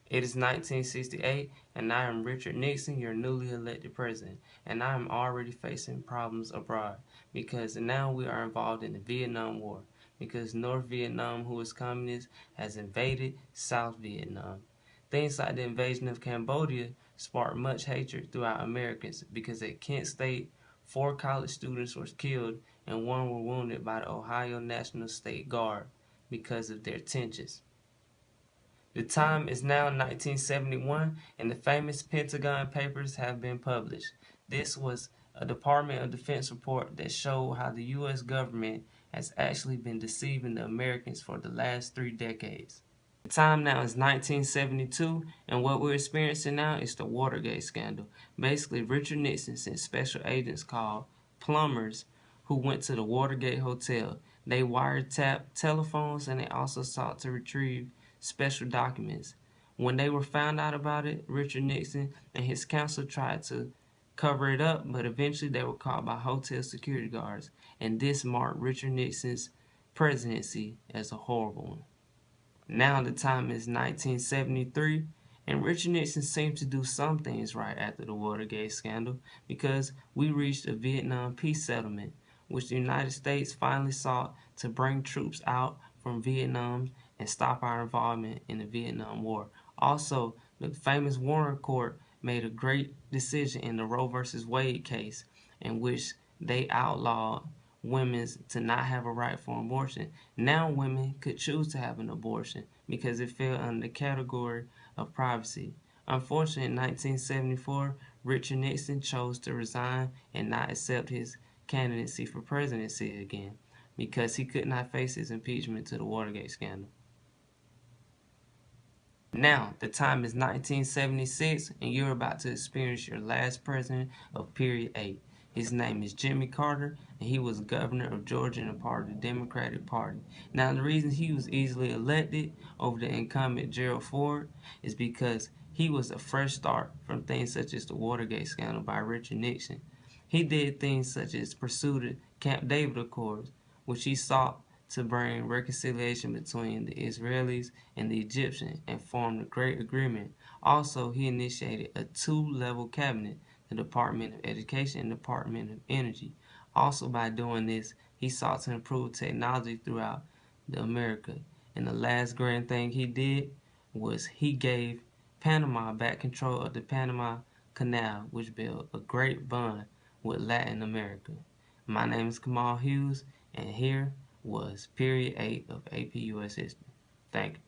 It is 1968, and I am Richard Nixon, your newly elected president, and I am already facing problems abroad because now we are involved in the Vietnam War because North Vietnam, who is communist, has invaded South Vietnam. Things like the invasion of Cambodia sparked much hatred throughout Americans because at Kent State, 4 college students were killed and 1 were wounded by the Ohio National State Guard because of their tensions. The time is now 1971, and the famous Pentagon Papers have been published. This was a Department of Defense report that showed how the U.S. government has actually been deceiving the Americans for the last 3 decades. The time now is 1972, and what we're experiencing now is the Watergate scandal. Basically, Richard Nixon sent special agents called plumbers who went to the Watergate Hotel. They wiretapped telephones, and they also sought to retrieve special documents. When they were found out about it, Richard Nixon and his counsel tried to cover it up, but eventually they were caught by hotel security guards, and this marked Richard Nixon's presidency as a horrible one. Now the time is 1973, and Richard Nixon seemed to do some things right after the Watergate scandal because we reached a Vietnam peace settlement, which the United States finally sought to bring troops out from Vietnam and stop our involvement in the Vietnam War. Also, the famous Warren Court made a great decision in the Roe v. Wade case in which they outlawed women to not have a right for abortion. Now women could choose to have an abortion because it fell under the category of privacy. Unfortunately, in 1974, Richard Nixon chose to resign and not accept his candidacy for presidency again because he could not face his impeachment to the Watergate scandal. Now, the time is 1976, and you're about to experience your last president of period 8. His name is Jimmy Carter, and he was governor of Georgia and a part of the Democratic Party. Now, the reason he was easily elected over the incumbent Gerald Ford is because he was a fresh start from things such as the Watergate scandal by Richard Nixon. He did things such as pursue the Camp David Accords, which he sought to bring reconciliation between the Israelis and the Egyptians and formed a great agreement. Also, he initiated a 2-level cabinet, the Department of Education and Department of Energy. Also, by doing this, he sought to improve technology throughout America. And the last grand thing he did was he gave Panama back control of the Panama Canal, which built a great bond with Latin America. My name is Kamal Hughes, and here was period 8 of AP US History. Thank you.